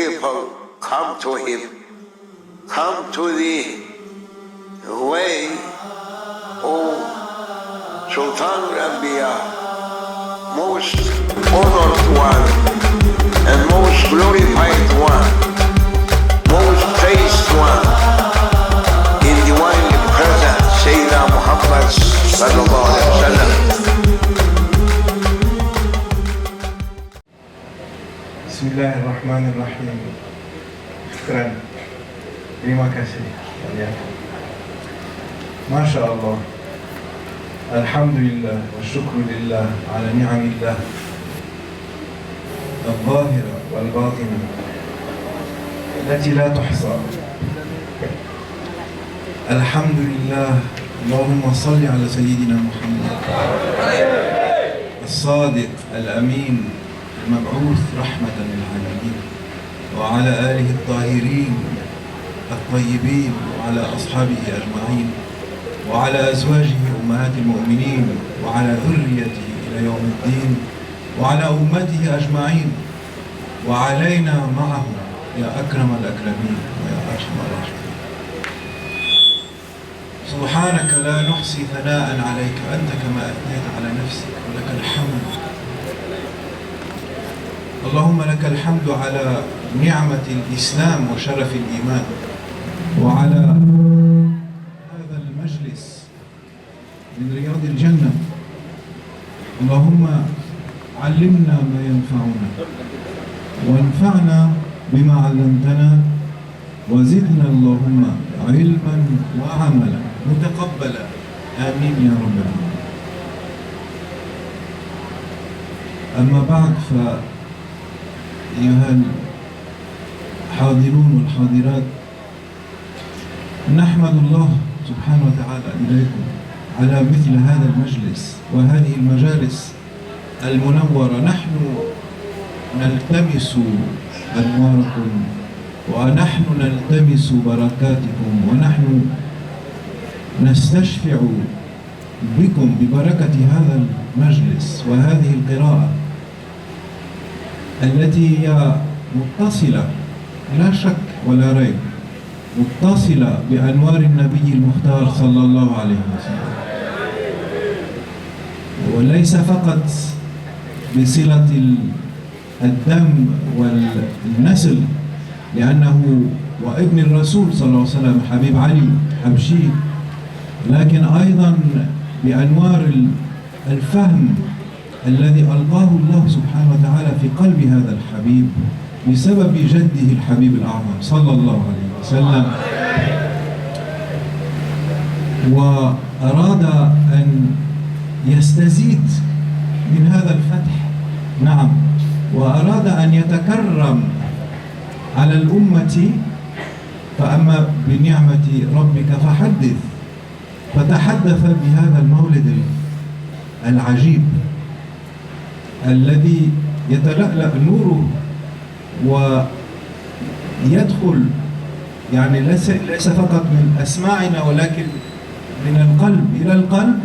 people come to him, come to the way of Sultan al-Anbiya, most honored one and most glorified one, most praised one in divinely present Sayyidina Muhammad sallallahu alaihi wasallam. Bismillahirrahmanirrahim. Syukran. Terima kasih. Masya Allah. Alhamdulillah wa syukru lillah ala ni'amillah al-zahira wal-batina التي لا تحصى. Alhamdulillah. اللهم صل على سيدنا محمد الصادق الأمين المبعوث رحمة للعالمين وعلى آله الطاهرين الطيبين وعلى أصحابه أجمعين وعلى أزواجه أمهات المؤمنين وعلى ذريته إلى يوم الدين وعلى أمته أجمعين وعلينا معهم يا أكرم الأكرمين ويا أرحم الراحمين. سبحانك لا نحصي ثناء عليك أنت كما أثنيت على نفسك ولك الحمد. اللهم لك الحمد على نعمة الإسلام وشرف الإيمان وعلى هذا المجلس من رياض الجنة. اللهم علمنا ما ينفعنا وانفعنا بما علمتنا وزدنا اللهم علما وعملا متقبلا آمين يا رب العالمين. أما بعد أيها الحاضرون والحاضرات، نحمد الله سبحانه وتعالى إليكم على مثل هذا المجلس وهذه المجالس المنورة. نحن نلتمس أنواركم ونحن نلتمس بركاتكم ونحن نستشفع بكم ببركة هذا المجلس وهذه القراءة التي هي متصلة لا شك ولا ريب متصلة بأنوار النبي المختار صلى الله عليه وسلم، وليس فقط بصلة الدم والنسل لأنه وابن الرسول صلى الله عليه وسلم حبيب علي حبشي، لكن أيضا بأنوار الفهم الذي ألقاه الله سبحانه وتعالى في قلب هذا الحبيب بسبب جده الحبيب الأعظم صلى الله عليه وسلم. وأراد أن يستزيد من هذا الفتح، نعم، وأراد أن يتكرم على الأمة. فأما بنعمة ربك فحدث، فتحدث بهذا المولد العجيب الذي يتلألأ نوره ويدخل يعني ليس فقط من أسماعنا ولكن من القلب إلى القلب،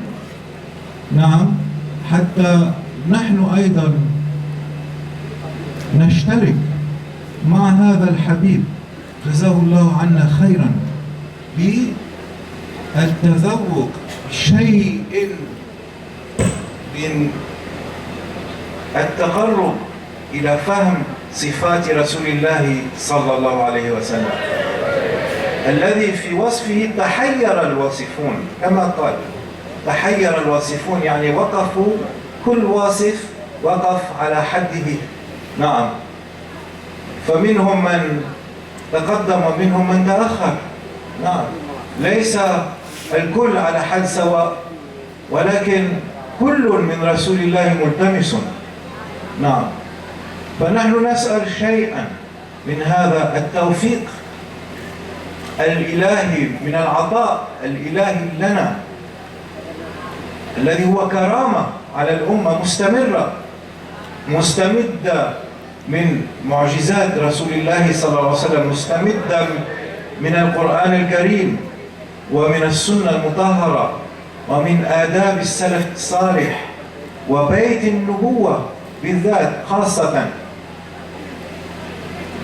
نعم، حتى نحن أيضا نشترك مع هذا الحبيب جزاه الله عنا خيرا بالتذوق شيء من التقرب إلى فهم صفات رسول الله صلى الله عليه وسلم الذي في وصفه تحير الواصفون، كما قال تحير الواصفون، يعني وقفوا كل واصف وقف على حده، نعم، فمنهم من تقدم ومنهم من تأخر، نعم، ليس الكل على حد سواء، ولكن كل من رسول الله ملتمس، نعم. فنحن نسأل شيئا من هذا التوفيق الإلهي، من العطاء الإلهي لنا الذي هو كرامة على الأمة مستمرة مستمدة من معجزات رسول الله صلى الله عليه وسلم، مستمدة من القرآن الكريم ومن السنة المطهرة ومن آداب السلف الصالح وبيت النبوة بالذات خاصة.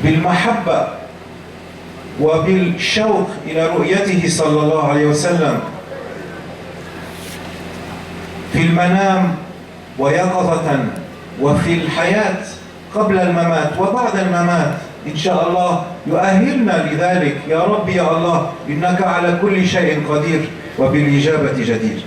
بالمحبة وبالشوق إلى رؤيته صلى الله عليه وسلم في المنام ويقظة وفي الحياة قبل الممات وبعد الممات. إن شاء الله يؤهلنا لذلك يا رب يا الله، إنك على كل شيء قدير وبالإجابة جدير.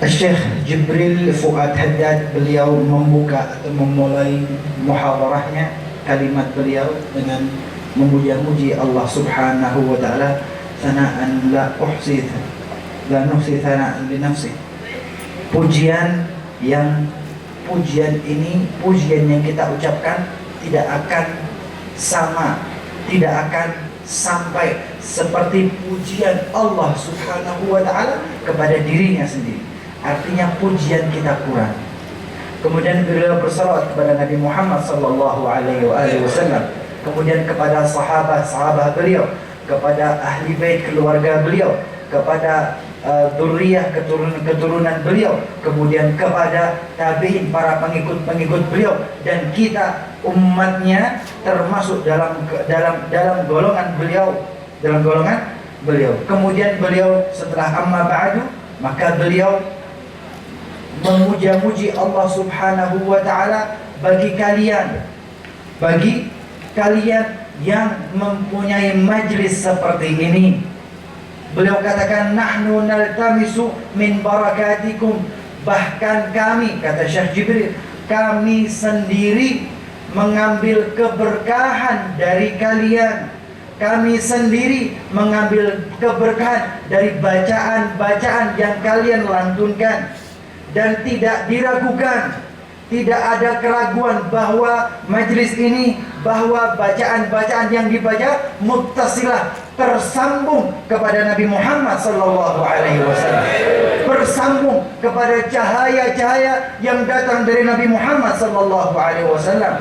Syekh Jibril Fuad Haddad, beliau membuka atau memulai muhadarahnya, kalimat beliau dengan memuja-muji Allah Subhanahu wa taala, sana'an la uhsi la nuhsi sana'an li nafsi. Pujian yang kita ucapkan tidak akan sama, tidak akan sampai seperti pujian Allah Subhanahu wa taala kepada dirinya sendiri. Artinya pujian kita kurang. Kemudian beliau bersalawat kepada Nabi Muhammad sallallahu alaihi wasallam, kemudian kepada sahabat-sahabat beliau, kepada ahli bait keluarga beliau, kepada dzurriyyah keturunan beliau, kemudian kepada tabi'in, para pengikut beliau, dan kita umatnya termasuk dalam golongan beliau. Kemudian beliau setelah amma ba'du, maka beliau memuja-muji Allah Subhanahu wa taala bagi kalian yang mempunyai majlis seperti ini. Beliau katakan, nahnu naltamisu min barakatikum, bahkan kami, kata Syekh Jibril, kami sendiri mengambil keberkahan dari kalian. Kami sendiri mengambil keberkahan dari bacaan-bacaan yang kalian lantunkan. Dan tidak diragukan, tidak ada keraguan bahwa majlis ini, bahwa bacaan-bacaan yang dibaca muttasilah, tersambung kepada Nabi Muhammad sallallahu alaihi wasallam, bersambung kepada cahaya-cahaya yang datang dari Nabi Muhammad sallallahu alaihi wasallam.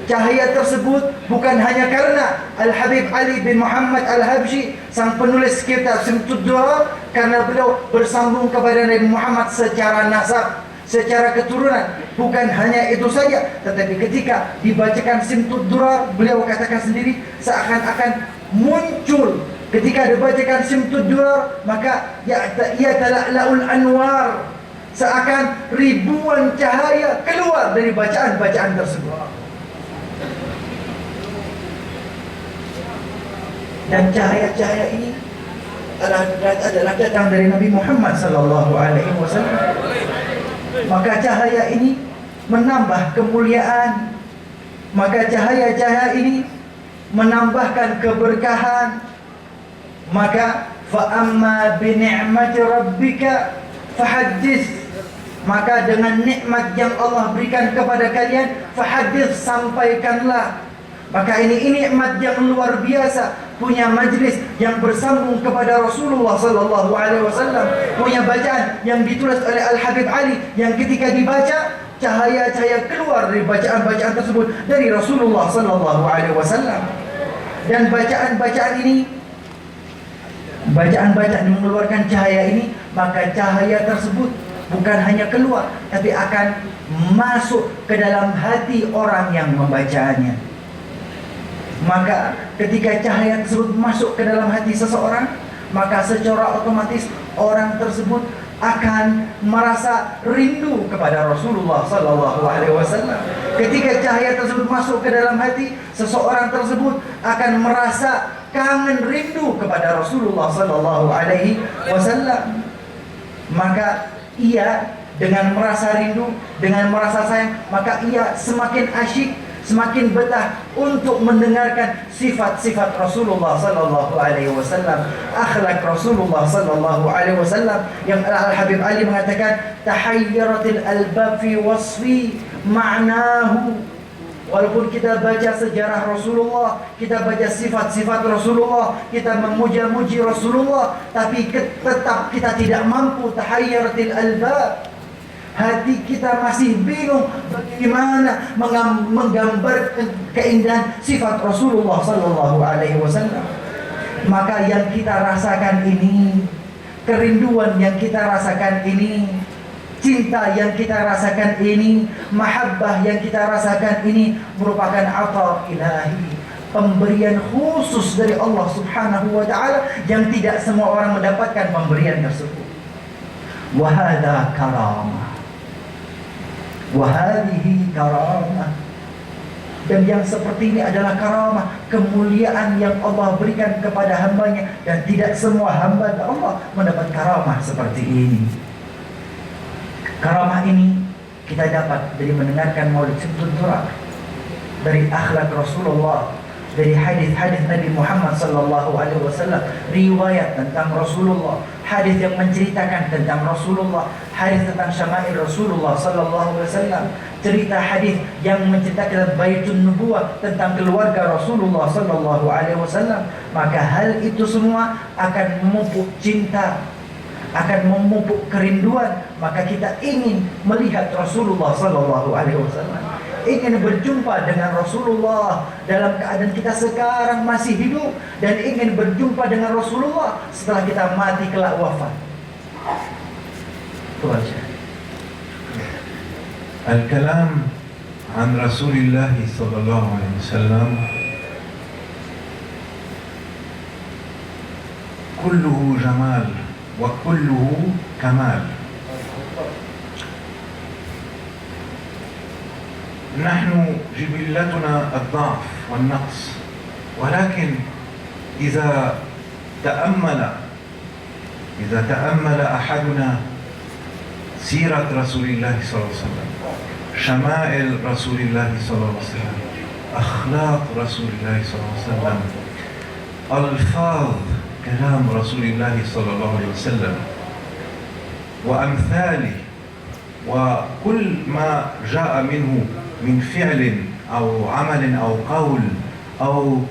Cahaya tersebut bukan hanya karena Al-Habib Ali bin Muhammad Al-Habsyi, sang penulis kitab Simtud Durar, karena beliau bersambung kepada Nabi Muhammad secara nasab, secara keturunan. Bukan hanya itu saja, tetapi ketika dibacakan Simtud Durar, beliau katakan sendiri seakan-akan muncul, ketika dibacakan Simtud Durar, maka ya tala'laul anwar, seakan ribuan cahaya keluar dari bacaan-bacaan tersebut. Dan cahaya-cahaya ini adalah datang dari Nabi Muhammad sallallahu alaihi wasallam. Maka cahaya ini menambah kemuliaan, maka cahaya-cahaya ini menambahkan keberkahan. Maka fa amma bi ni'mati rabbika fahaddits, maka dengan nikmat yang Allah berikan kepada kalian, fahaddits, sampaikanlah. Maka ini nikmat yang luar biasa, punya majlis yang bersambung kepada Rasulullah sallallahu alaihi wasallam, punya bacaan yang ditulis oleh Al-Habib Ali yang ketika dibaca cahaya-cahaya keluar dari bacaan-bacaan tersebut dari Rasulullah sallallahu alaihi wasallam. Dan bacaan-bacaan ini, bacaan-bacaan yang mengeluarkan cahaya ini, maka cahaya tersebut bukan hanya keluar, tapi akan masuk ke dalam hati orang yang membacanya. Maka ketika cahaya tersebut masuk ke dalam hati seseorang, maka secara otomatis orang tersebut akan merasa rindu kepada Rasulullah sallallahu alaihi wasallam. Ketika cahaya tersebut masuk ke dalam hati, seseorang tersebut akan merasa kangen rindu kepada Rasulullah sallallahu alaihi wasallam. Maka ia dengan merasa rindu, dengan merasa sayang, maka ia semakin asyik, semakin betah untuk mendengarkan sifat-sifat Rasulullah sallallahu alaihi wasallam, akhlak Rasulullah sallallahu alaihi wasallam, yang Al-Habib Ali mengatakan tahayyaratil albab fi wasfi ma'nahu. Walaupun kita baca sejarah Rasulullah, kita baca sifat-sifat Rasulullah, kita memuja-muji Rasulullah, tapi tetap kita tidak mampu, tahayyaratil albab. Hati kita masih bingung bagaimana menggambarkan keindahan sifat Rasulullah sallallahu alaihi wasallam. Maka yang kita rasakan ini, kerinduan yang kita rasakan ini, Cinta yang kita rasakan ini, mahabbah yang kita rasakan ini merupakan ata ilahi, pemberian khusus dari Allah Subhanahu wa ta'ala yang tidak semua orang mendapatkan pemberian tersebut. Wa hadha karamah, wa hadhihi karamah. Dan yang seperti ini adalah karamah, kemuliaan yang Allah berikan kepada hambanya, dan tidak semua hamba Allah mendapat karamah seperti ini. Karamah ini kita dapat dari mendengarkan maulid Simtud Durar, dari akhlak Rasulullah, dari hadis-hadis Nabi Muhammad sallallahu alaihi wasallam, riwayat tentang Rasulullah, hadis yang menceritakan tentang Rasulullah, hadis tentang syama'il Rasulullah sallallahu alaihi wasallam, cerita hadis yang menceritakan baitun nubuwah, tentang keluarga Rasulullah sallallahu alaihi wasallam. Maka hal itu semua akan memupuk cinta, akan memupuk kerinduan. Maka kita ingin melihat Rasulullah sallallahu alaihi wasallam, ingin berjumpa dengan Rasulullah dalam keadaan kita sekarang masih hidup, dan ingin berjumpa dengan Rasulullah setelah kita mati kelak wafat. Itu aja. الكلام عن رسول الله صلى الله عليه وسلم كله جمال وكله كمال. نحن جبلتنا الضعف والنقص، ولكن إذا تأمل أحدنا سيرة رسول الله صلى الله عليه وسلم، شمائل رسول الله صلى الله عليه وسلم، أخلاق رسول الله صلى الله عليه وسلم، ألفاظ كلام رسول الله صلى الله عليه وسلم وأمثاله، وكل ما جاء منه من فعل أو عمل أو قول أو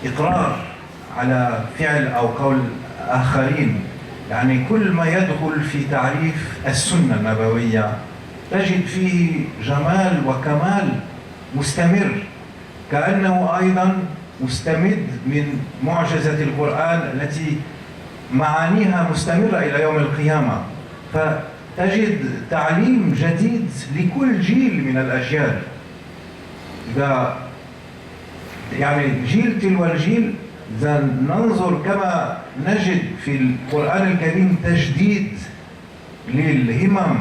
إقرار على فعل أو قول آخرين، يعني كل ما يدخل في تعريف السنة النبوية تجد فيه جمال وكمال مستمر، كأنه أيضا مستمد من معجزة القرآن التي معانيها مستمرة إلى يوم القيامة. فتجد تعليم جديد لكل جيل من الأجيال. إذا يعني جيل تلو الجيل، إذا ننظر كما نجد في القرآن الكريم تجديد للهمم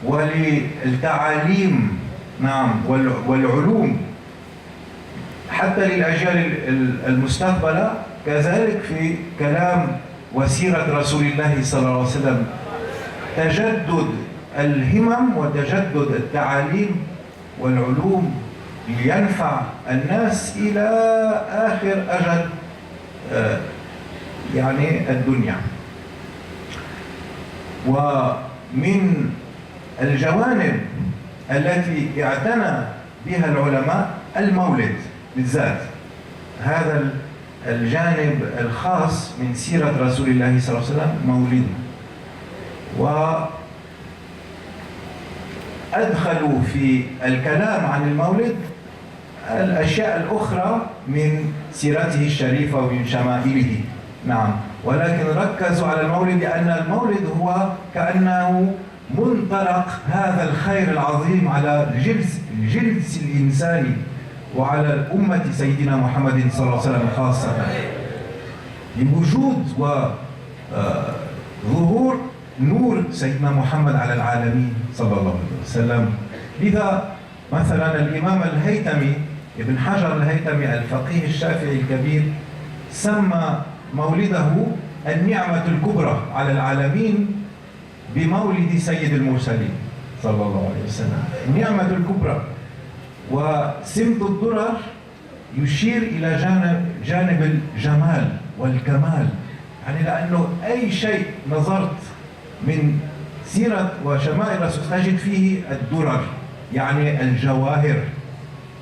وللتعاليم، نعم، والعلوم حتى للأجيال المستقبلة، كذلك في كلام وسيرة رسول الله صلى الله عليه وسلم تجدد الهمم وتجدد التعاليم والعلوم لينفع الناس إلى آخر أجل يعني الدنيا. ومن الجوانب التي اعتنى بها العلماء المولد بالذات، هذا الجانب الخاص من سيرة رسول الله صلى الله عليه وسلم مولده. وأدخلوا في الكلام عن المولد الأشياء الأخرى من سيرته الشريفة ومن شمائله، نعم، ولكن ركزوا على المولد لأن المولد هو كأنه منطلق هذا الخير العظيم على الجنس الإنساني وعلى الأمة سيدنا محمد صلى الله عليه وسلم خاصة، لوجود وظهور نور سيدنا محمد على العالمين صلى الله عليه وسلم. لذا مثلا الإمام الهيثمي ابن حجر الهيثمي الفقيه الشافعي الكبير سمى مولده النعمة الكبرى على العالمين بمولد سيد المرسلين صلى الله عليه وسلم، النعمة الكبرى. وسمت الدرر يشير إلى جانب الجمال والكمال، يعني لأنه أي شيء نظرت من سيرة وشمائل الرسول تجد فيه الدرر، يعني الجواهر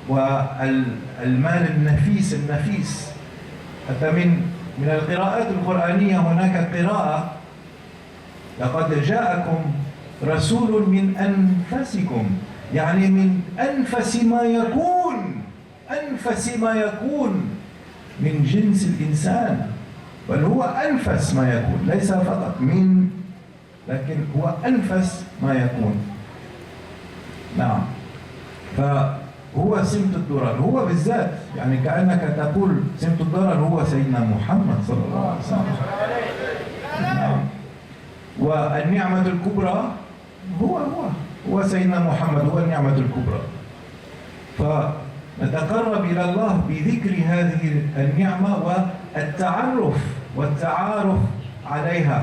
والمال النفيس. حتى من القراءات القرآنية هناك قراءة لقد جاءكم رسول من أنفسكم، يعني من أنفس ما يكون من جنس الإنسان، بل هو أنفس ما يكون، ليس فقط من، لكن هو أنفس ما يكون. نعم. فهو سمت الدرر، هو بالذات يعني كأنك تقول سمت الدرر هو سيدنا محمد صلى الله عليه وسلم. نعم. والنعمة الكبرى هو سيدنا محمد، هو النعمة الكبرى. فنتقرب إلى الله بذكر هذه النعمة والتعارف عليها.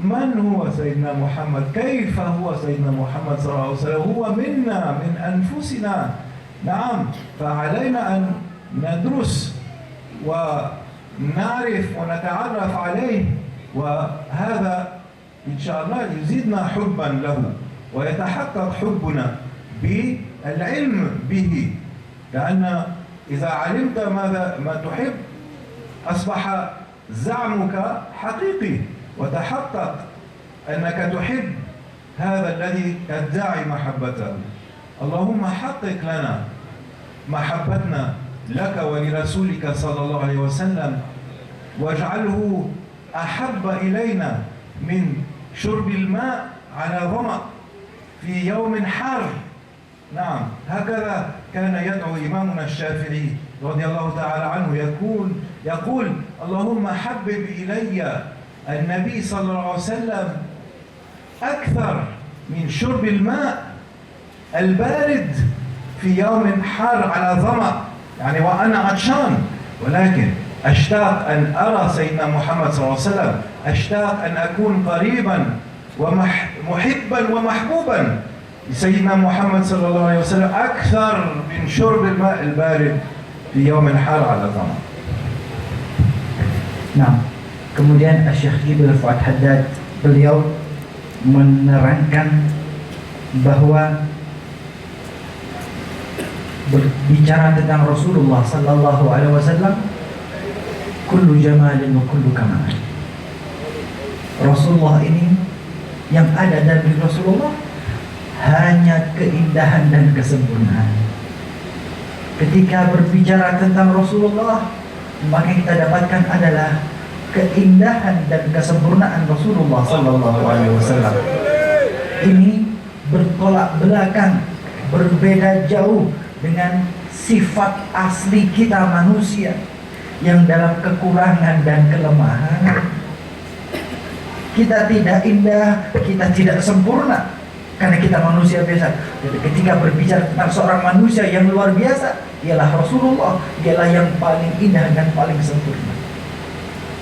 من هو سيدنا محمد؟ كيف هو سيدنا محمد صلى الله عليه وسلم؟ هو منا، من أنفسنا. نعم. فعلينا أن ندرس ونعرف ونتعرف عليه، وهذا إن شاء الله يزيدنا حبا له، ويتحقق حبنا بالعلم به، لأن إذا علمت ما تحب أصبح زعمك حقيقي، وتحقق أنك تحب هذا الذي تدعي محبته. اللهم حقق لنا محبتنا لك ولرسولك صلى الله عليه وسلم، واجعله أحب إلينا من شرب الماء على ظمأ في يوم حار. نعم. هكذا كان يدعو إمامنا الشافعي رضي الله تعالى عنه، يقول اللهم حبب إلي النبي صلى الله عليه وسلم أكثر من شرب الماء البارد في يوم حار على ظمأ، يعني وأنا عطشان، ولكن أشتاق أن أرى سيدنا محمد صلى الله عليه وسلم، أشتاق أن أكون قريبا ومحبا ومحبوبا لسيدنا محمد صلى الله عليه وسلم أكثر من شرب الماء البارد في يوم حار على ظمأ. Nah, kemudian Syekh Jibril Fuad Haddad, beliau menerangkan bahwa berbicara tentang Rasulullah sallallahu alaihi wasallam, kullu jamalin wa kullu kamal. Rasulullah ini, yang ada dari Rasulullah hanya keindahan dan kesempurnaan. Ketika berbicara tentang Rasulullah, maka kita dapatkan adalah keindahan dan kesempurnaan Rasulullah sallallahu alaihi wasallam. Ini bertolak belakang, berbeda jauh dengan sifat asli kita manusia yang dalam kekurangan dan kelemahan. Kita tidak indah, kita tidak sempurna karena kita manusia biasa. Jadi ketika berbicara tentang seorang manusia yang luar biasa, ialah Rasulullah, ialah yang paling indah dan paling sempurna.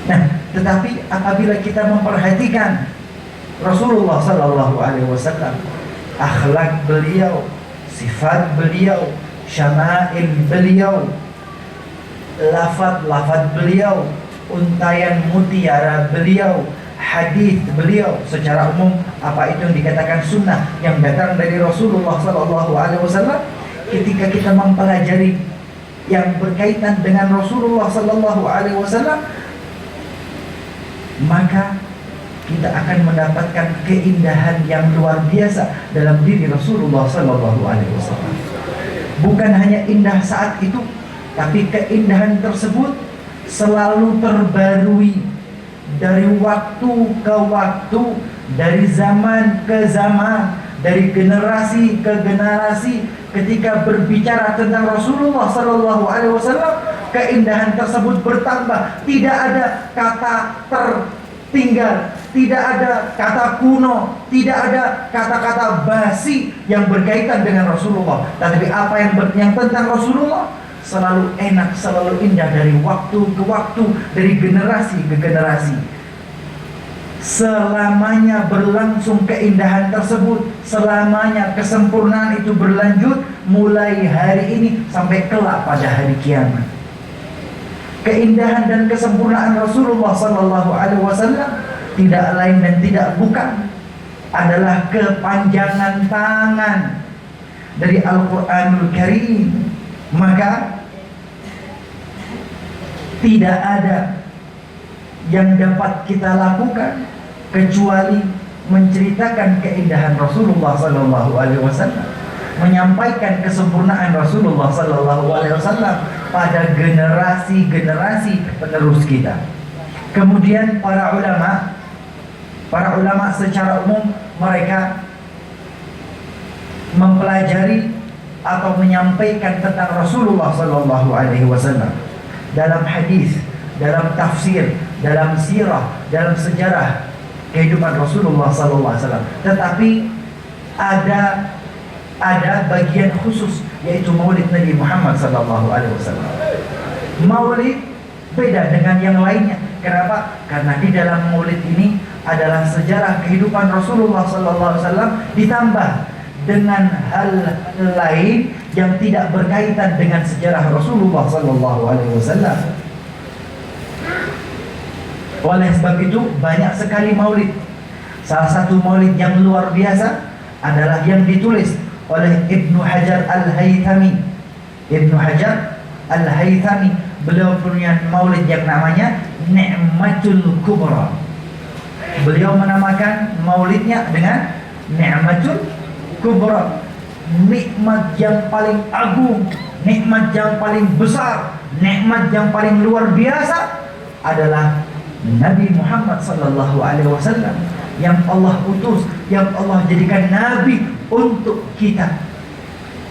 Nah, tetapi apabila kita memperhatikan Rasulullah sallallahu alaihi wasallam, akhlak beliau, sifat beliau, syama'il beliau, lafaz beliau, untayan mutiara beliau, hadis beliau, secara umum apa itu yang dikatakan sunnah yang datang dari Rasulullah sallallahu alaihi wasallam, ketika kita mempelajari yang berkaitan dengan Rasulullah sallallahu alaihi wasallam, maka kita akan mendapatkan keindahan yang luar biasa dalam diri Rasulullah sallallahu alaihi wasallam. Bukan hanya indah saat itu, tapi keindahan tersebut selalu terbarui dari waktu ke waktu, dari zaman ke zaman, dari generasi ke generasi. Ketika berbicara tentang Rasulullah sallallahu alaihi wasallam, keindahan tersebut bertambah. Tidak ada kata tertinggal, tidak ada kata kuno, tidak ada kata-kata basi yang berkaitan dengan Rasulullah. Tetapi apa yang tentang Rasulullah selalu enak, selalu indah dari waktu ke waktu, dari generasi ke generasi. Selamanya berlangsung keindahan tersebut, selamanya kesempurnaan itu berlanjut, mulai hari ini sampai kelak pada hari kiamat. Keindahan dan kesempurnaan Rasulullah sallallahu alaihi wasallam tidak lain dan tidak bukan adalah kepanjangan tangan dari Al-Qur'anul Karim. Maka tidak ada yang dapat kita lakukan kecuali menceritakan keindahan Rasulullah sallallahu alaihi wasallam, menyampaikan kesempurnaan Rasulullah sallallahu alaihi wasallam pada generasi-generasi penerus kita. Kemudian para ulama secara umum mereka mempelajari atau menyampaikan tentang Rasulullah sallallahu alaihi wasallam dalam hadis, dalam tafsir, dalam sirah, dalam sejarah kehidupan Rasulullah sallallahu alaihi wasallam. Tetapi ada bagian khusus, yaitu Maulid Nabi Muhammad sallallahu alaihi wasallam. Maulid beda dengan yang lainnya. Kenapa? Karena di dalam Maulid ini adalah sejarah kehidupan Rasulullah sallallahu alaihi wasallam ditambah dengan hal lain yang tidak berkaitan dengan sejarah Rasulullah sallallahu alaihi wasallam. Oleh sebab itu banyak sekali maulid. Salah satu maulid yang luar biasa adalah yang ditulis oleh Ibnu Hajar Al-Haythami. Ibnu Hajar Al-Haythami, beliau punya maulid yang namanya Ni'matul Kubra. Beliau menamakan maulidnya dengan Ni'matul Kubra, nikmat yang paling agung, nikmat yang paling besar, nikmat yang paling luar biasa adalah Nabi Muhammad sallallahu alaihi wasallam yang Allah utus, yang Allah jadikan nabi untuk kita.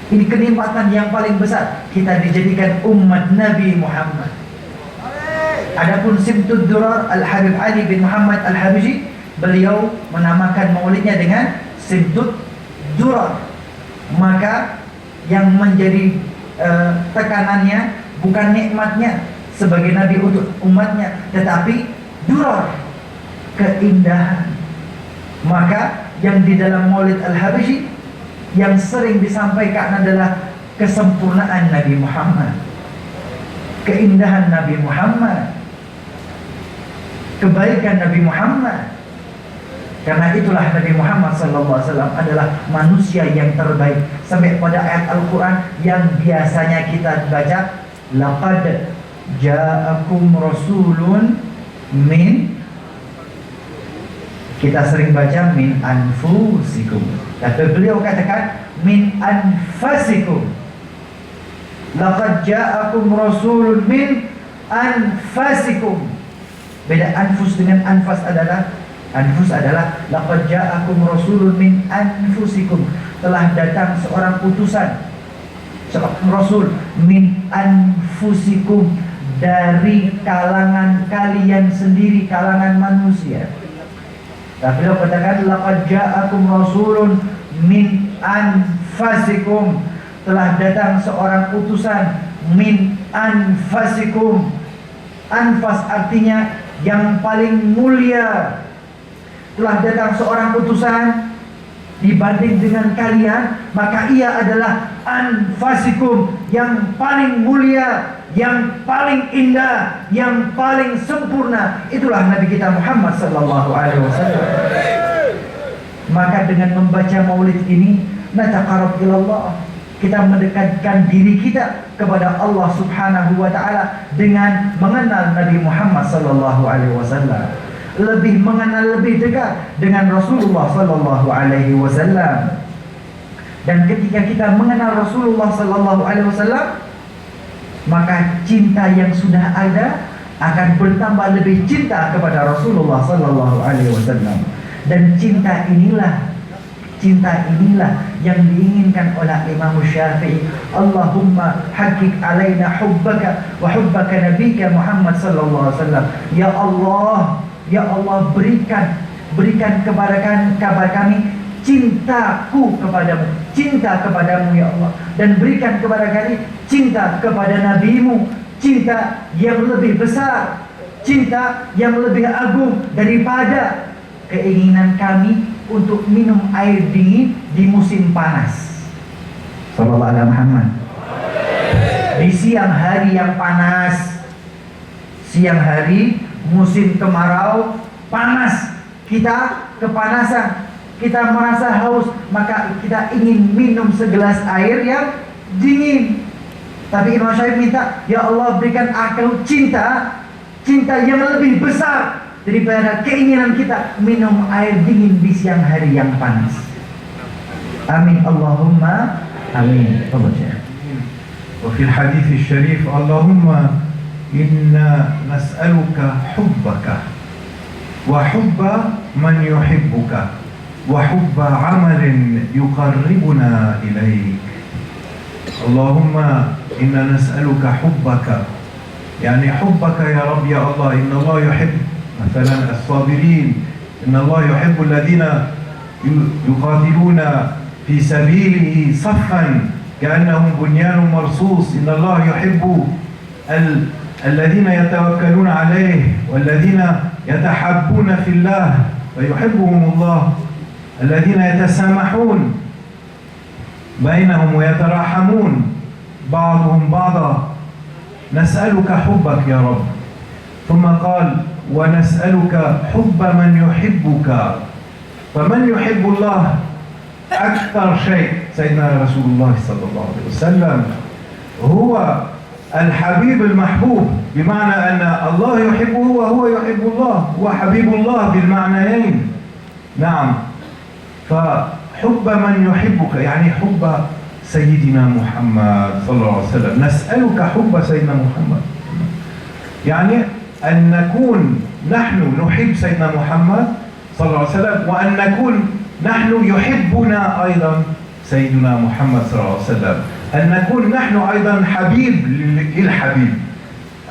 Ini kenikmatan yang paling besar, kita dijadikan umat Nabi Muhammad. Adapun Simtud Durar Al-Habib Ali bin Muhammad Al-Habsyi, beliau menamakan maulidnya dengan Simtud Durar. Maka yang menjadi tekanannya bukan nikmatnya sebagai nabi untuk umatnya, tetapi durar, keindahan. Maka yang di dalam Maulid Al-Habsyi yang sering disampaikan adalah kesempurnaan Nabi Muhammad, keindahan Nabi Muhammad, kebaikan Nabi Muhammad. Karena itulah Nabi Muhammad SAW adalah manusia yang terbaik. Sampai pada ayat Al-Quran yang biasanya kita baca, laqad ja'akum rasulun min, kita sering baca min anfusikum, tapi beliau katakan min anfasikum. Laqad ja'akum rasulun min anfasikum. Beda anfus dengan anfas adalah, anfus adalah laqad ja'akum rasulun min anfusikum, telah datang seorang utusan, seorang rasul min anfusikum, dari kalangan kalian sendiri, kalangan manusia. Tapi beliau katakan laqad ja'akum rasulun min anfasikum, telah datang seorang utusan min anfasikum. Anfas artinya yang paling mulia. Telah datang seorang utusan dibanding dengan kalian, maka ia adalah anfasikum, yang paling mulia, yang paling indah, yang paling sempurna. Itulah Nabi kita Muhammad sallallahu alaihi wasallam. Maka dengan membaca maulid ini, nataqarrab ilallah, kita mendekatkan diri kita kepada Allah Subhanahu wa taala dengan mengenal Nabi Muhammad sallallahu alaihi wasallam, lebih mengenal, lebih dekat dengan Rasulullah sallallahu alaihi wasallam. Dan ketika kita mengenal Rasulullah sallallahu alaihi wasallam, maka cinta yang sudah ada akan bertambah lebih cinta kepada Rasulullah sallallahu alaihi wasallam. Dan cinta inilah yang diinginkan oleh Imam Syafi'i. Allahumma haqiq alaina hubbaka wa hubbaka nabiyika Muhammad sallallahu alaihi wasallam. Ya Allah, berikan kepada kami cintaku kepadamu, cinta kepadamu ya Allah, dan berikan kepada kami cinta kepada nabimu, cinta yang lebih besar, cinta yang lebih agung daripada keinginan kami untuk minum air dingin di musim panas. Sallallahu alaihi Muhammad. Di siang hari yang panas, siang hari musim kemarau panas, kita kepanasan, kita merasa haus, maka kita ingin minum segelas air yang dingin. Tapi Imam Syafi'i minta, ya Allah berikan aku cinta yang lebih besar daripada keinginan kita minum air dingin di siang hari yang panas. Amin Allahumma amin. وفي الحديث الشريف اللهم إنا نسألك حبك وحب من يحبك وحب عمل يقربنا إليك. اللهم إنا نسألك حبك، يعني حبك يا رب يا الله. إن الله يحب مثلا الصابرين، إن الله يحب الذين يقاتلون في سبيله صفا كأنهم بنيان مرصوص. إن الله يحب الذين يتوكلون عليه والذين يتحبون في الله فيحبهم الله، الذين يتسامحون بينهم ويتراحمون بعضهم بعضا. نسألك حبك يا رب. ثم قال ونسألك حب من يحبك. فمن يحب الله أكثر شيء سيدنا رسول الله صلى الله عليه وسلم هو الحبيب المحبوب، بمعنى أن الله يحبه وهو يحب الله، هو حبيب الله بالمعنيين. نعم، فحب من يحبك يعني حب سيدنا محمد صلى الله عليه وسلم. نسألك حب سيدنا محمد، يعني أن نكون نحن نحب سيدنا محمد صلى الله عليه وسلم، وأن نكون نحن يحبنا أيضا سيدنا محمد صلى الله عليه وسلم، أن نكون نحن أيضا حبيب للحبيب،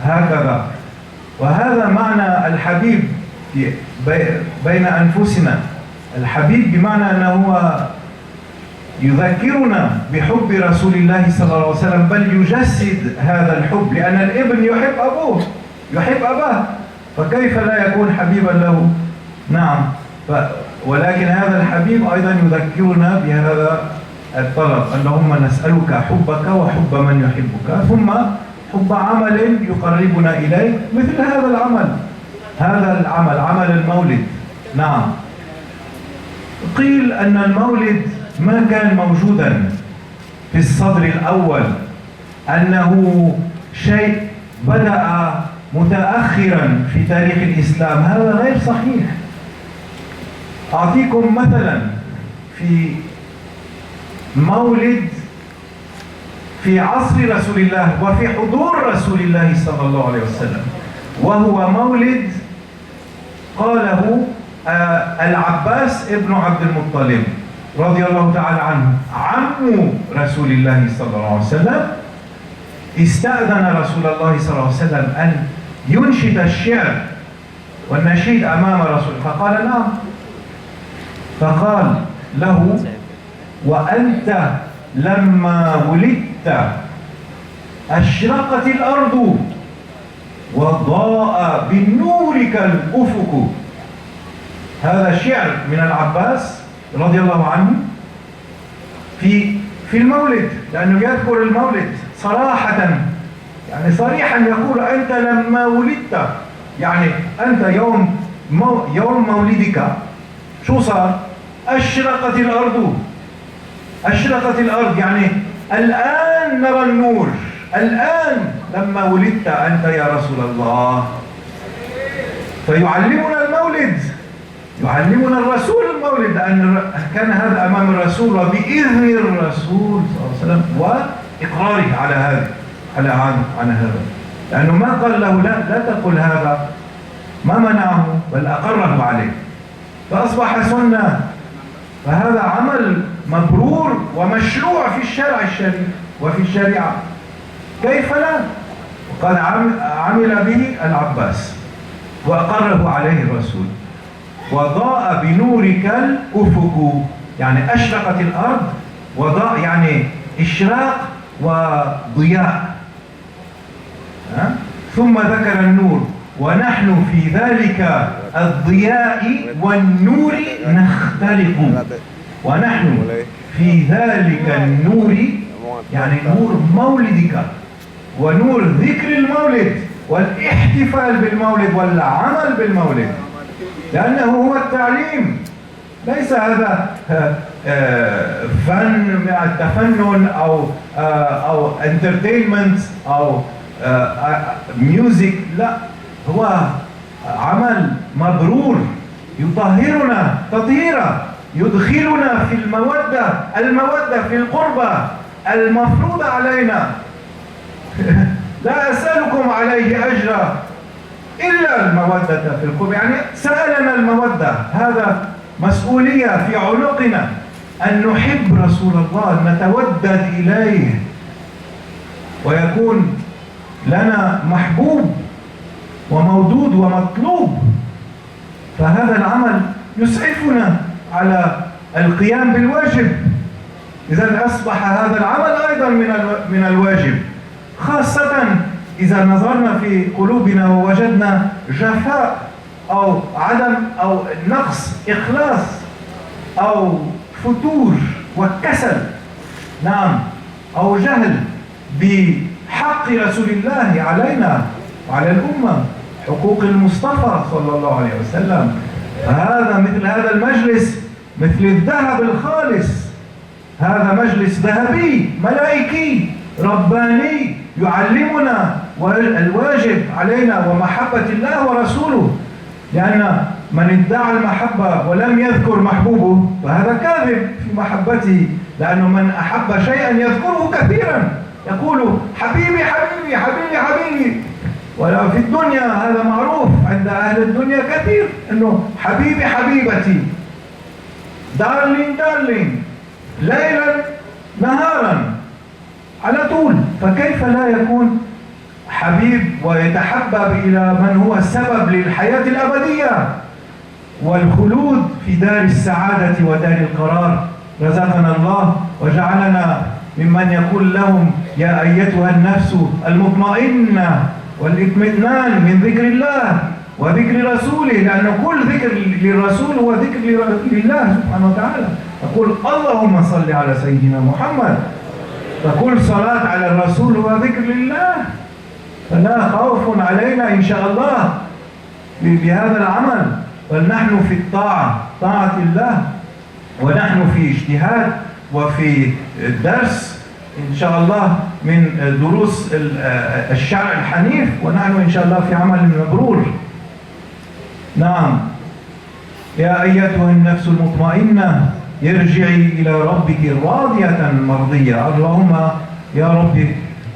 هكذا. وهذا معنى الحبيب بين أنفسنا. الحبيب بمعنى أنه هو يذكرنا بحب رسول الله صلى الله عليه وسلم، بل يجسد هذا الحب، لأن الابن يحب أبوه، يحب أباه، فكيف لا يكون حبيبا له؟ نعم، ولكن هذا الحبيب أيضا يذكرنا بهذا الطلب. اللهم نسألك حبك وحب من يحبك، ثم حب عمل يقربنا إليك، مثل هذا العمل، هذا العمل عمل المولد. نعم، قيل أن المولد ما كان موجودا في الصدر الأول، أنه شيء بدأ متأخرا في تاريخ الإسلام. هذا غير صحيح. أعطيكم مثلا في مولد في عصر رسول الله وفي حضور رسول الله صلى الله عليه وسلم، وهو مولد قاله العباس ابن عبد المطلب رضي الله تعالى عنه، عم رسول الله صلى الله عليه وسلم. استأذن رسول الله صلى الله عليه وسلم أن ينشد الشعر والنشيد أمام رسول، فقال نعم. فقال له وأنت لما ولدت أشرقت الأرض وضاء بنورك الأفق. هذا شعر من العباس رضي الله عنه في المولد، لأنه يذكر المولد صراحة، يعني صريحا يقول أنت لما ولدت، يعني أنت يوم مولدك شو صار؟ أشرقت الأرض، أشرقت الأرض، يعني الآن نرى النور، الآن لما ولدت أنت يا رسول الله. فيعلمنا المولد، يعلمنا الرسول المولد، لأن كان هذا أمام الرسول وبإذن الرسول صلى الله عليه وسلم وإقراره على هذا، على هذا، لأنه ما قال له لا تقل هذا، ما منعه بل أقره عليه، فأصبح سنة. فهذا عمل مبرور ومشروع في الشرع الشريف وفي الشريعة، كيف لا؟ وقد عمل به العباس وأقره عليه الرسول. وضاء بنورك الأفق، يعني أشرقت الأرض، وضاء يعني إشراق وضياء. ثم ذكر النور، ونحن في ذلك الضياء والنور نختلق. ونحن في ذلك النور، يعني نور مولدك ونور ذكر المولد والاحتفال بالمولد والعمل بالمولد، لأنه هو التعليم، ليس هذا فن التفنن أو entertainment أو ميوزك، لا، هو عمل مبرور يطهرنا تطهيرا، يدخلنا في المودة في القربة المفروضة علينا. لا أسألكم عليه أجرا إلا المودة في القربة، يعني سألنا المودة، هذا مسؤولية في عنقنا أن نحب رسول الله، نتودد إليه ويكون لنا محبوب ومودود ومطلوب. فهذا العمل يسعفنا على القيام بالواجب. إذا أصبح هذا العمل أيضا من الواجب، خاصة إذا نظرنا في قلوبنا ووجدنا جفاء أو عدم أو نقص إخلاص أو فتور وكسل، نعم، أو جهل بحق رسول الله علينا وعلى الأمة، حقوق المصطفى صلى الله عليه وسلم. فهذا مثل هذا المجلس مثل الذهب الخالص، هذا مجلس ذهبي ملائكي رباني يعلمنا الواجب علينا ومحبة الله ورسوله. لأن من ادعى المحبة ولم يذكر محبوبه فهذا كاذب في محبته، لأنه من أحب شيئا يذكره كثيرا، يقول حبيبي حبيبي حبيبي حبيبي. ولا في الدنيا هذا معروف عند أهل الدنيا كثير، أنه حبيبي حبيبتي، دارلين دارلين، ليلا نهارا على طول. فكيف لا يكون حبيب ويتحبب إلى من هو السبب للحياة الأبدية والخلود في دار السعادة ودار القرار؟ رزقنا الله وجعلنا ممن يقول لهم يا أيتها النفس المطمئنة، والاطمئنان من ذكر الله وذكر رسوله، لأن كل ذكر للرسول هو ذكر لله سبحانه وتعالى. يقول اللهم صل على سيدنا محمد، فكل صلاة على الرسول هو ذكر لله. فلا خوف علينا إن شاء الله بهذا العمل، بل نحن في الطاعة، طاعة الله، ونحن في اجتهاد وفي درس إن شاء الله من دروس الشرع الحنيف، ونحن إن شاء الله في عمل مبرور. نعم، يا أيتها النفس المطمئنة ارجعي إلى ربك راضية مرضية. اللهم يا رب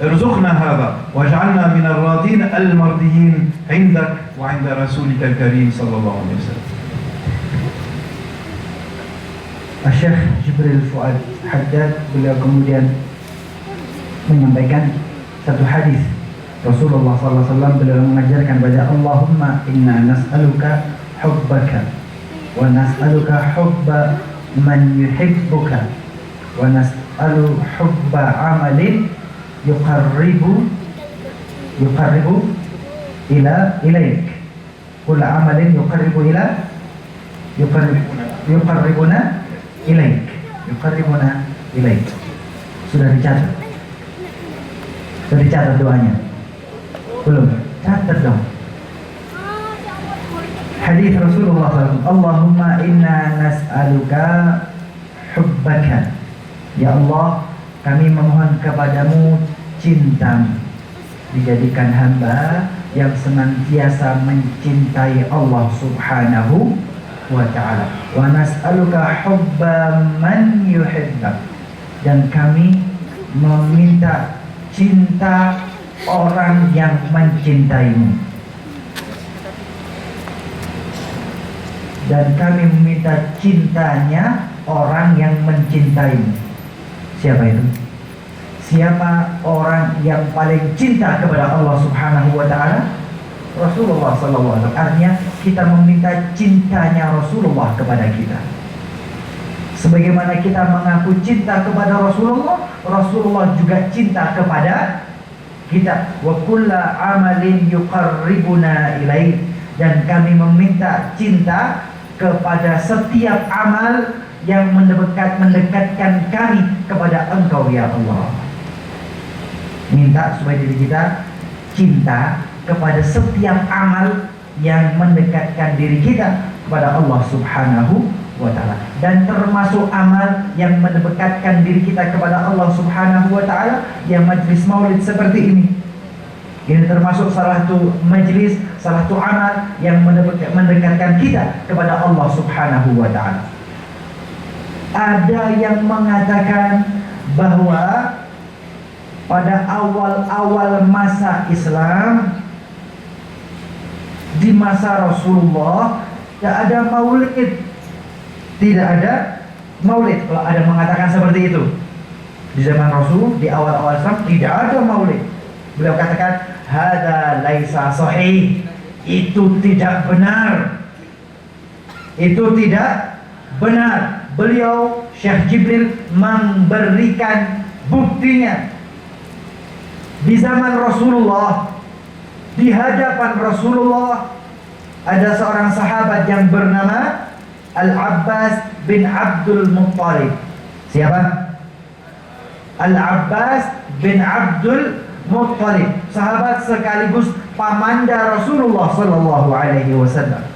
ارزقنا هذا واجعلنا من الراضين المرضيين عندك وعند رسولك الكريم صلى الله عليه وسلم. Syekh Jibril Fuad Haddad, beliau kemudian menyampaikan satu hadis Rasulullah SAW. Beliau mengajarkan pada Allahumma inna nas'aluka hubbaka wa nas'aluka hubba man yuhibbuka wa nas'alu hubba amalin yuqarribu ilaik, kul amalin yuqarribuna ilaik. Sudah dicatat? Sudah dicatat doanya? Belum? Catat dong. Hadis Rasulullah SAW, Allahumma inna nas'aluka hubbaka. Ya Allah, kami memohon kepadamu cintamu. Dijadikan hamba yang senantiasa mencintai Allah Subhanahu wa ta'ala. Wa nas'aluka hubba man yuhibbak. Dan kami meminta cinta orang yang mencintaimu. Dan kami meminta cintanya orang yang mencintaimu. Siapa itu? Siapa orang yang paling cinta kepada Allah Subhanahu wa ta'ala? Rasulullah SAW. Artinya kita meminta cintanya Rasulullah kepada kita. Sebagaimana kita mengaku cinta kepada Rasulullah, Rasulullah juga cinta kepada kita. Wa kulla amalin yuqarribuna ilaih. Dan kami meminta cinta kepada setiap amal yang mendekatkan kami kepada Engkau ya Allah. Minta supaya diri kita cinta kepada setiap amal yang mendekatkan diri kita kepada Allah Subhanahu wa ta'ala. Dan termasuk amal yang mendekatkan diri kita kepada Allah Subhanahu wa ta'ala yang majlis maulid seperti ini. Ini termasuk salah satu majlis, salah satu amal yang mendekatkan kita kepada Allah Subhanahu wa ta'ala. Ada yang mengatakan bahwa pada awal-awal masa Islam, di masa Rasulullah, tidak ada maulid Tidak ada maulid. Kalau ada mengatakan seperti itu di zaman Rasul, di awal-awal Islam tidak ada maulid. Beliau katakan hada laisa sahih. Itu tidak benar. Itu tidak benar. Beliau Syekh Jibril memberikan buktinya. Di zaman Rasulullah, di hadapan Rasulullah, ada seorang sahabat yang bernama Al-Abbas bin Abdul Muttalib. Siapa? Al-Abbas bin Abdul Muttalib, sahabat sekaligus pamanda Rasulullah sallallahu alaihi wasallam.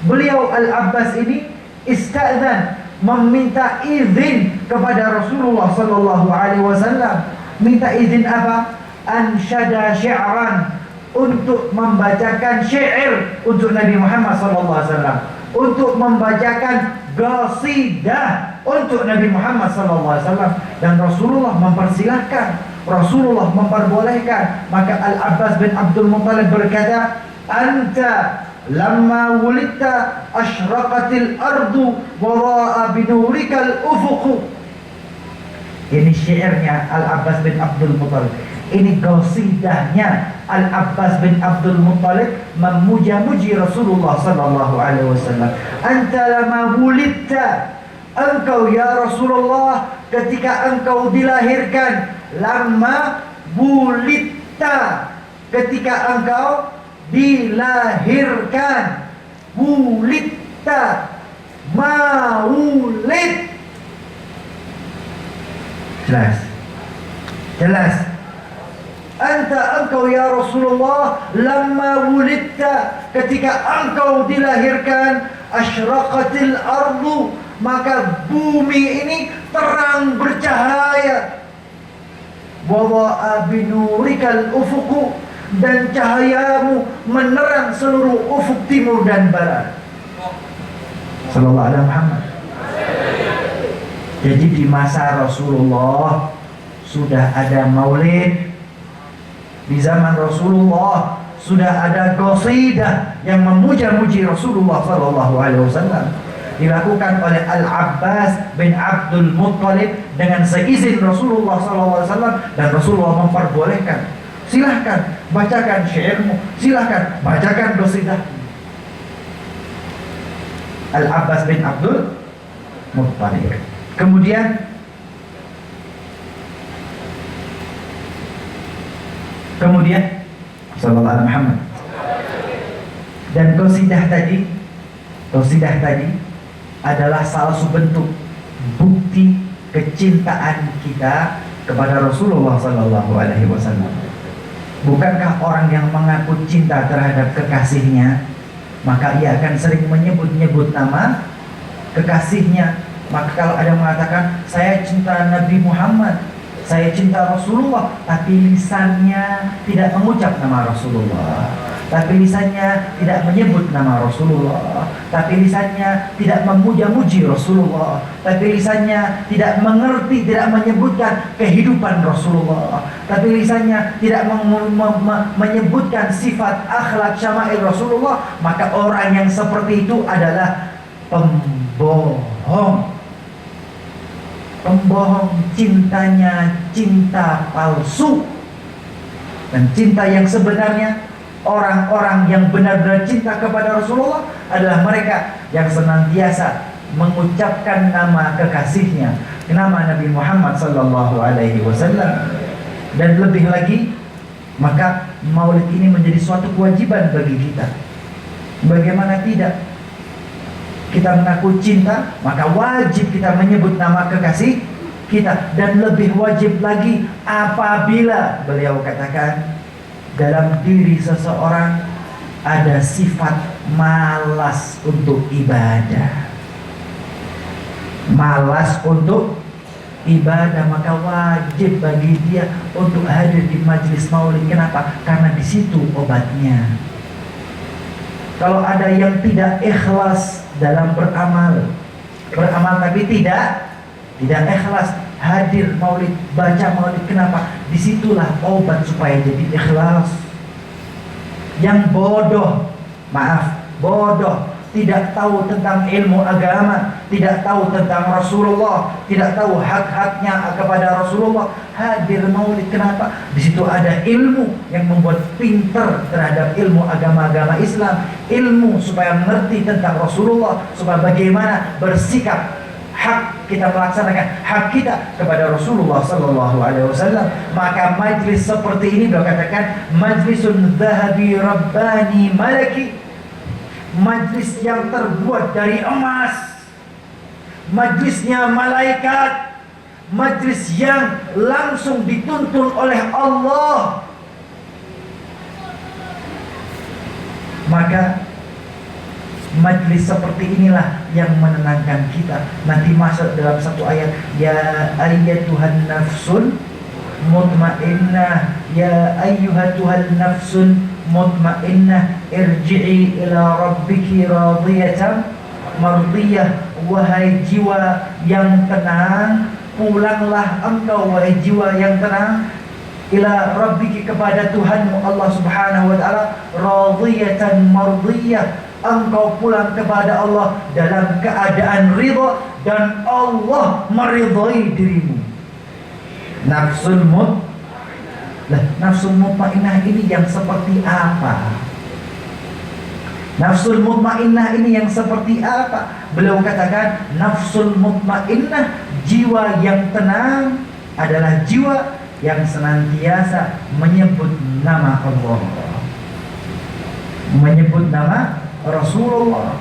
Beliau Al-Abbas ini istadzan, meminta izin kepada Rasulullah sallallahu alaihi wasallam. Minta izin apa? Ansyada syi'ran, untuk membacakan syair untuk Nabi Muhammad sallallahu alaihi wasallam, untuk membacakan qasidah untuk Nabi Muhammad sallallahu alaihi wasallam. Dan Rasulullah mempersilahkan, Rasulullah memperbolehkan. Maka Al-Abbas bin Abdul Muttalib berkata, anta lamma wulidta asyraqatil ardu wara'a binurikal ufuqu. Ini syairnya Al-Abbas bin Abdul Muttalib. Ini qasidahnya Al-Abbas bin Abdul Muttalib memuja-muji Rasulullah sallallahu alaihi wasallam. Anta lama wulidta, engkau ya Rasulullah ketika engkau dilahirkan. Lama wulidta, ketika engkau dilahirkan. Wulidta, maulid. Jelas. Anta, engkau ya Rasulullah, lamma wulidta, ketika engkau dilahirkan, asyraqatil ardu, maka bumi ini terang bercahaya. Wa binurikal ufuqu, dan cahayamu menerang seluruh ufuk timur dan barat. Sallallahu alaihi Muhammad. Jadi di masa Rasulullah sudah ada maulid. Di zaman Rasulullah sudah ada qasidah yang memuja-muji Rasulullah sallallahu alaihi wasallam, dilakukan oleh Al-Abbas bin Abdul Muttalib dengan seizin Rasulullah sallallahu alaihi wasallam, dan Rasulullah memperbolehkan. Silahkan bacakan syairmu, silahkan bacakan qasidah. Al-Abbas bin Abdul Muttalib. Kemudian sallallahu alaihi Muhammad. Dan qasidah tadi adalah salah satu bentuk bukti kecintaan kita kepada Rasulullah sallallahu alaihi wasallam. Bukankah orang yang mengaku cinta terhadap kekasihnya, maka ia akan sering menyebut-nyebut nama kekasihnya. Maka kalau ada yang mengatakan saya cinta Nabi Muhammad, saya cinta Rasulullah, tapi lisannya tidak mengucap nama Rasulullah, tapi lisannya tidak menyebut nama Rasulullah, tapi lisannya tidak memuja-muji Rasulullah, tapi lisannya tidak mengerti, tidak menyebutkan kehidupan Rasulullah, tapi lisannya tidak menyebutkan sifat akhlak syama'il Rasulullah, maka orang yang seperti itu adalah pembohong. Pembohong, cintanya cinta palsu. Dan cinta yang sebenarnya, orang-orang yang benar-benar cinta kepada Rasulullah adalah mereka yang senantiasa mengucapkan nama kekasihnya, nama Nabi Muhammad sallallahu alaihi wasallam. Dan lebih lagi, maka maulid ini menjadi suatu kewajiban bagi kita. Bagaimana tidak? Kita mengaku cinta, maka wajib kita menyebut nama kekasih kita. Dan lebih wajib lagi apabila beliau katakan dalam diri seseorang ada sifat malas untuk ibadah. Malas untuk ibadah, maka wajib bagi dia untuk hadir di majelis maulid. Kenapa? Karena di situ obatnya. Kalau ada yang tidak ikhlas dalam beramal tapi tidak ikhlas hadir maulid, baca maulid, kenapa? Disitulah obat supaya jadi ikhlas. Yang bodoh tidak tahu tentang ilmu agama, tidak tahu tentang Rasulullah, tidak tahu hak-haknya kepada Rasulullah, hadir maulid. Kenapa? Di situ ada ilmu yang membuat pinter terhadap ilmu agama-agama Islam, ilmu supaya mengerti tentang Rasulullah, supaya bagaimana bersikap hak kita melaksanakan hak kita kepada Rasulullah sallallahu alaihi wasallam. Maka majlis seperti ini beliau katakan majlisun zahabi rabbani malaki, majlis yang terbuat dari emas, majlisnya malaikat, majlis yang langsung dituntun oleh Allah. Maka majlis seperti inilah yang menenangkan kita. Nanti masuk dalam satu ayat, ya ayyatuhan nafsun mutmainnah, ya ayyuhatuhan nafsun mutmainnah irji'i ila rabbiki radiyatan mardiyah. Wahai jiwa yang tenang, pulanglah engkau wahai jiwa yang tenang ila rabbiki, kepada Tuhanmu Allah subhanahu wa ta'ala, radiyatan mardiyah, engkau pulang kepada Allah dalam keadaan ridha dan Allah meridhai dirimu. Nafsul mutmainnah ini yang seperti apa? Nafsul mutmainnah ini yang seperti apa? Beliau katakan nafsul mutmainnah, jiwa yang tenang adalah jiwa yang senantiasa menyebut nama Allah, menyebut nama Rasulullah,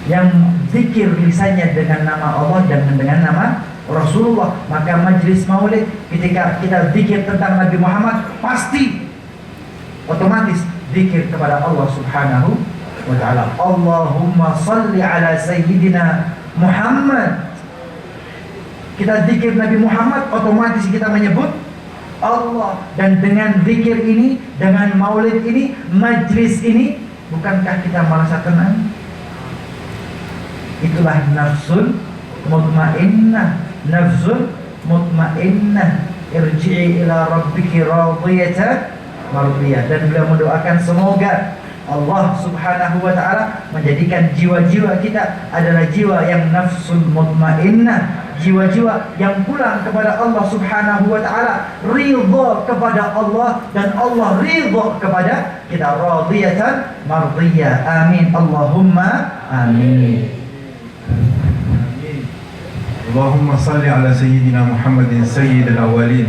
yang zikir lisannya dengan nama Allah dan dengan nama Rasulullah. Maka majlis maulid, ketika kita zikir tentang Nabi Muhammad, pasti otomatis zikir kepada Allah subhanahu wa ta'ala. Allahumma salli ala sayyidina Muhammad. Kita zikir Nabi Muhammad, otomatis kita menyebut Allah. Dan dengan zikir ini, dengan maulid ini, majlis ini, bukankah kita merasa tenang? Itulah nafsul mutmainnah. Nafsul mutmainnah irji'i ila rabbiki radiyatan mardiyah. Dan beliau mendoakan semoga Allah subhanahu wa ta'ala menjadikan jiwa-jiwa kita adalah jiwa yang nafsul mutmainnah, jiwa-jiwa yang pulang kepada Allah subhanahu wa ta'ala, ridha kepada Allah dan Allah ridha kepada kita, radiyatan mardiyah. Amin, Allahumma amin. اللهم صل على سيدنا محمد سيد الأولين،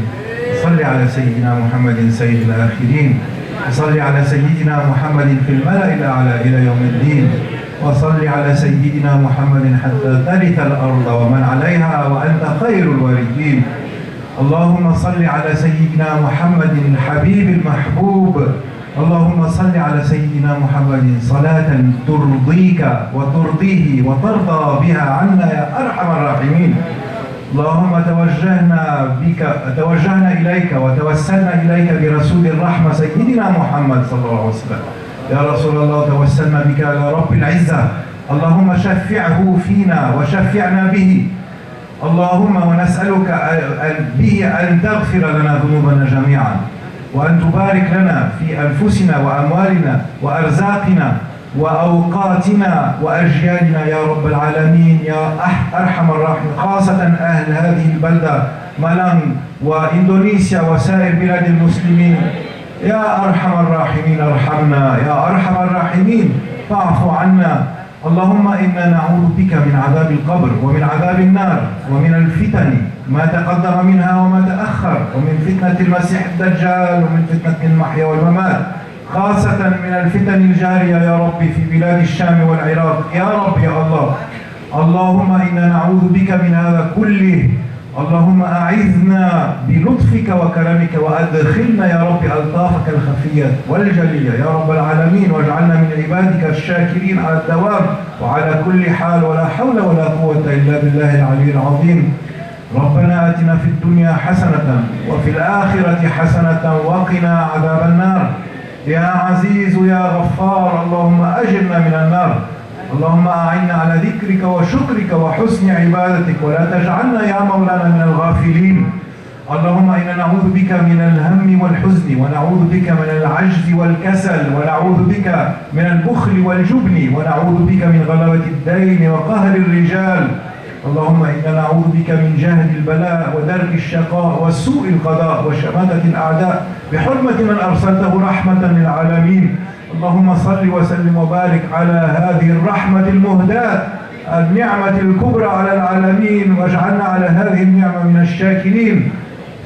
صل على سيدنا محمد سيد الآخرين، صل على سيدنا محمد في الملأ الأعلى إلى يوم الدين، وصل على سيدنا محمد حتى ترث الأرض ومن عليها وأنت خير الوارثين. اللهم صل على سيدنا محمد الحبيب المحبوب. اللهم صل على سيدنا محمد صلاة ترضيك وترضيه وترضى بها عنا يا أرحم الراحمين. اللهم توجهنا إليك وتوسلنا إليك برسول الرحمة سيدنا محمد صلى الله عليه وسلم. يا رسول الله توسلنا بك إلى رب العزة. اللهم شفعه فينا وشفعنا به. اللهم ونسألك به أن تغفر لنا ذنوبنا جميعا، وأن تبارك لنا في أنفسنا وأموالنا وأرزاقنا وأوقاتنا وأجيالنا يا رب العالمين يا أرحم الراحمين، خاصة أهل هذه البلدة مالانج وإندونيسيا وسائر بلاد المسلمين. يا أرحم الراحمين ارحمنا، يا أرحم الراحمين فاعف عنا. اللهم إنا نعوذ بك من عذاب القبر ومن عذاب النار ومن الفتن ما تقدم منها وما تأخر، ومن فتنة المسيح الدجال، ومن فتنة المحيا والممات، خاصة من الفتن الجارية يا رب في بلاد الشام والعراق يا رب يا الله. اللهم إنا نعوذ بك من هذا كله. اللهم أعذنا بلطفك وكرمك وأدخلنا يا رب ألطافك الخفية والجلية يا رب العالمين، واجعلنا من عبادك الشاكرين على الدوام وعلى كل حال، ولا حول ولا قوة إلا بالله العلي العظيم. ربنا آتنا في الدنيا حسنة وفي الآخرة حسنة وقنا عذاب النار. يا عزيز يا غفار اللهم أجرنا من النار. اللهم أعنا على ذكرك وشكرك وحسن عبادتك، ولا تجعلنا يا مولانا من الغافلين. اللهم إنا نعوذ بك من الهم والحزن، ونعوذ بك من العجز والكسل، ونعوذ بك من البخل والجبن، ونعوذ بك من غلبة الدين وقهر الرجال. اللهم إنا نعوذ بك من جهد البلاء ودرك الشقاء وسوء القضاء وشماتة الأعداء بحرمة من أرسلته رحمة للعالمين. اللهم صل وسلم وبارك على هذه الرحمة المهداة، النعمة الكبرى على العالمين، واجعلنا على هذه النعمة من الشاكرين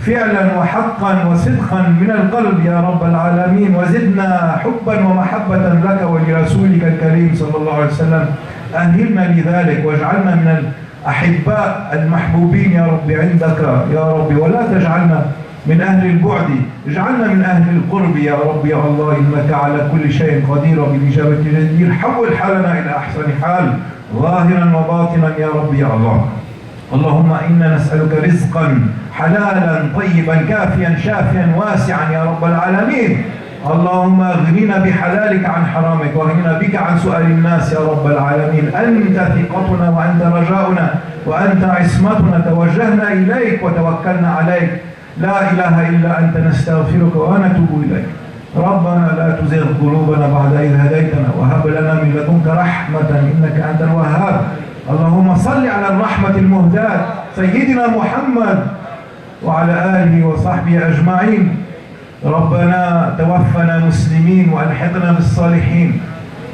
فعلا وحقا وصدقا من القلب يا رب العالمين. وزدنا حبا ومحبة لك ولرسولك الكريم صلى الله عليه وسلم. أهلنا لذلك واجعلنا من الأحباء المحبوبين يا رب عندك يا رب، ولا تجعلنا من أهل البعد، اجعلنا من أهل القرب يا رب يا الله، إنك على كل شيء قدير وبالإجابة جدير. حول حالنا إلى أحسن حال ظاهرا وباطنا يا رب يا الله. اللهم إنا نسألك رزقا حلالا طيبا كافيا شافيا واسعا يا رب العالمين. اللهم اغننا بحلالك عن حرامك، واغننا بك عن سؤال الناس يا رب العالمين. أنت ثقتنا وأنت رجاؤنا وأنت عصمتنا، توجهنا إليك وتوكلنا عليك. لا إله إلا أنت نستغفرك ونتوب إليك. ربنا لا تزغ قلوبنا بعد إذ هديتنا وهب لنا من لدنك رحمة إنك أنت الوهاب. اللهم صل على الرحمة المهداة سيدنا محمد وعلى آله وصحبه أجمعين. ربنا توفنا مسلمين وألحقنا بالصالحين.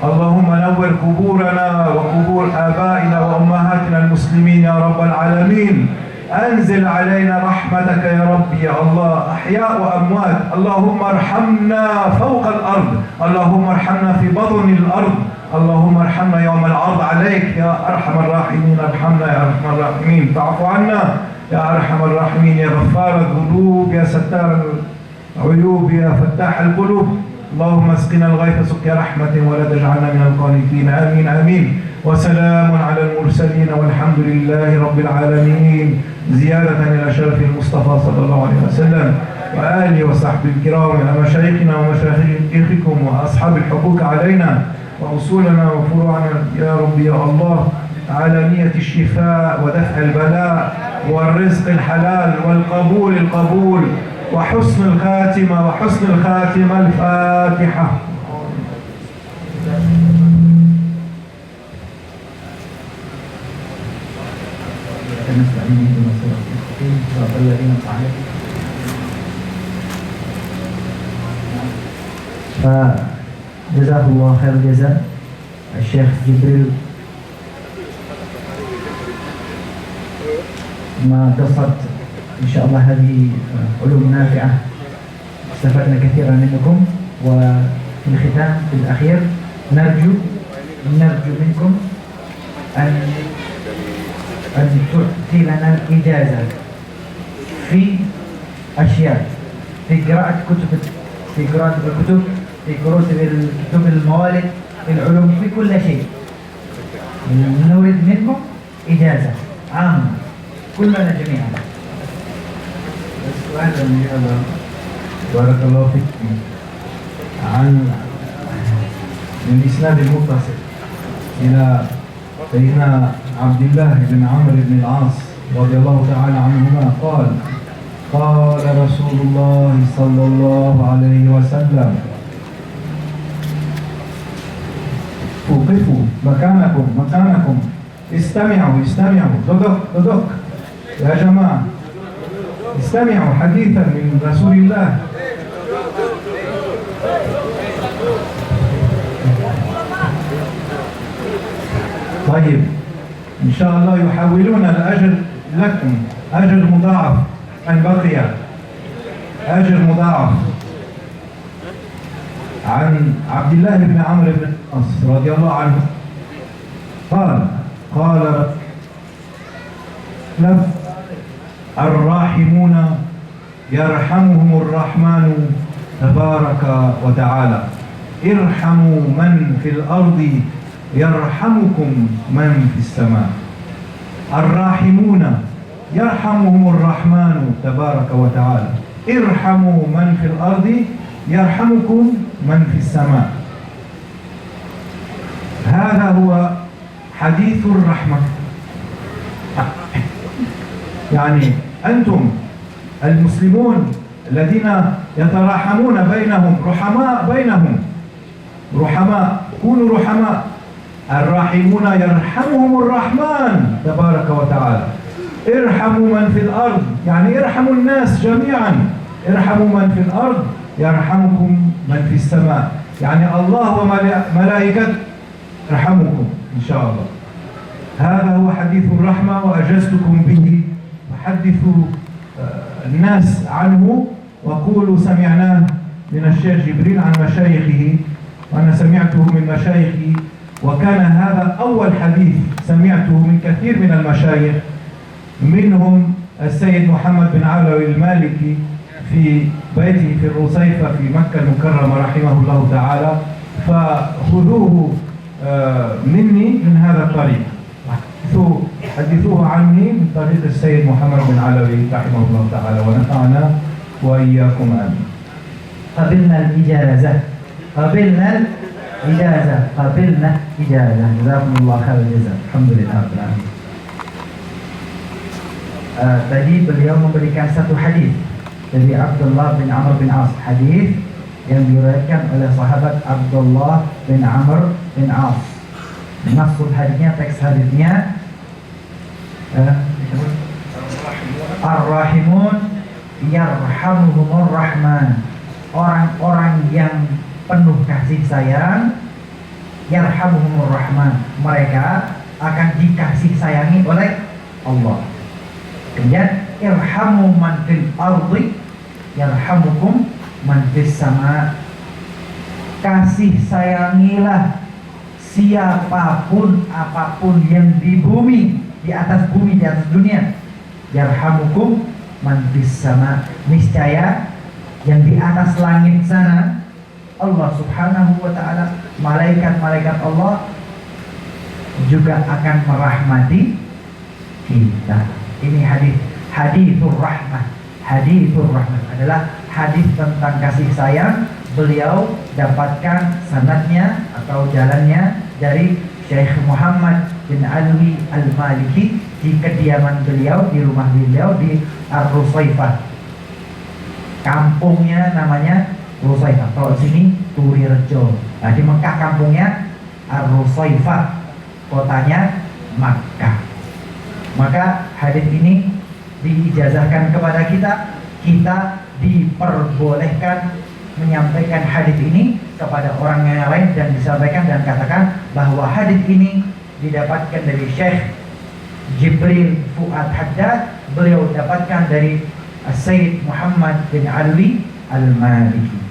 اللهم نور قبورنا وقبور آبائنا وأمهاتنا المسلمين يا رب العالمين. أنزل علينا رحمتك يا رب يا الله، أحياء وأموات. اللهم ارحمنا فوق الأرض، اللهم ارحمنا في بطن الأرض، اللهم ارحمنا يوم العرض عليك يا أرحم الراحمين. ارحمنا يا أرحم الراحمين، فاعف عنا يا أرحم الراحمين، يا غفار الذنوب، يا ستار العيوب، يا فتاح القلوب. اللهم اسقنا الغيث سقيا رحمة ولا تجعلنا من القانتين. آمين آمين. وسلام على المرسلين والحمد لله رب العالمين. زيادة إلى شرف المصطفى صلى الله عليه وسلم وآله وصحبه الكرام، إلى مشايخنا ومشايخكم وأصحاب الحقوق علينا وأصولنا وفروعنا يا رب يا الله، على نية الشفاء ودفع البلاء والرزق الحلال والقبول القبول وحسن الخاتمة وحسن الخاتمة. الفاتحة. فجزاه الله خير الجزاء الشيخ جبريل ما قصت إن شاء الله هذه علوم نافعة، استفدنا كثيرا منكم. وفي الختام في الأخير نرجو منكم أن تعطي لنا الإجازة في أشياء، في قراءة الكتب، في كتب الموالد، في العلوم، في كل شيء. نريد منكم إجازة عامة كلنا جميعا. السؤال هذا بارك الله فيكم عن الإسناد المتصل إلى سيدنا عبد الله بن عمرو بن العاص رضي الله تعالى عنهما قال: قال رسول الله صلى الله عليه وسلم: وقفوا مكانكم، استمعوا صدق يا جماعة، استمعوا حديثا من رسول الله. طيب، إن شاء الله يحولون الأجر لكم، أجر مضاعف أن بقي، أجر مضاعف. عن عبد الله بن عمرو بن العاص رضي الله عنه قال الراحمون يرحمهم الرحمن تبارك وتعالى، ارحموا من في الأرض يرحمكم من في السماء. الراحمون يرحمهم الرحمن تبارك وتعالى، ارحموا من في الأرض يرحمكم من في السماء. هذا هو حديث الرحمة. يعني أنتم المسلمون الذين يتراحمون بينهم، رحماء بينهم، رحماء، كونوا رحماء. الراحمون يرحمهم الرحمن تبارك وتعالى. ارحموا من في الأرض، يعني ارحموا الناس جميعا. ارحموا من في الأرض يرحمكم من في السماء، يعني الله وملائكته يرحمكم إن شاء الله. هذا هو حديث الرحمة وأجزتكم به، وحدثوا الناس عنه وقولوا سمعناه من الشيخ جبريل عن مشايخه، وأنا سمعته من مشايخي، وكان هذا أول حديث سمعته من كثير من المشايخ، منهم السيد محمد بن علوي المالكي في بيته في الرصيفة في مكة المكرمة رحمه الله تعالى. فخذوه مني من هذا الطريق، حدثوه عني من طريق السيد محمد بن علوي رحمه الله تعالى، ونفعنا وإياكم آمين. قبلنا الإجازة، قبلنا الإجازة، قبلنا إجازة. جزاكم الله خير الجزاء. Alhamdulillah. Tadi beliau memberikan satu hadis dari Abdullah bin Amr bin As, hadis yang diriwayatkan oleh sahabat Abdullah bin Amr bin As. Maksud hadisnya, teks hadisnya, Ar-Rahimun yarhamuhumur Rahman. Orang-orang yang penuh kasih sayang, yarhamuhumur Rahman, mereka akan dikasih sayangi oleh Allah. Kemudian irhamu man fil ardi yarhamukum man fis sama. Kasih sayangilah siapapun apapun yang di bumi, di atas bumi, di atas dunia. Yarhamukum man fis sama. Niscaya yang di atas langit sana, Allah Subhanahu wa taala, malaikat-malaikat Allah juga akan merahmati kita. Ini hadithur rahmah. Hadithur rahmah adalah hadis tentang kasih sayang. Beliau dapatkan sanadnya atau jalannya dari Syekh Muhammad bin Alwi Al-Maliki di kediaman beliau, di rumah beliau di Ar-Rusaifah. Kampungnya namanya Rusaifah. Kalau di sini Turirejo. Nah, di Mekah kampungnya Ar-Rusaifah, kotanya Makkah. Maka hadis ini diijazahkan kepada kita. Kita diperbolehkan menyampaikan hadis ini kepada orang yang lain dan disampaikan dan katakan bahwa hadis ini didapatkan dari Syekh Jibril Fuad Haddad. Beliau dapatkan dari Sayyid Muhammad bin Alwi Al-Maliki.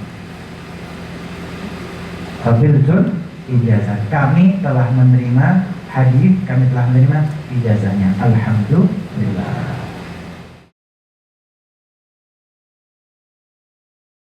Qabiltul ijazah. Kami telah menerima hadis, kami telah menerima ijazahnya. Alhamdulillah.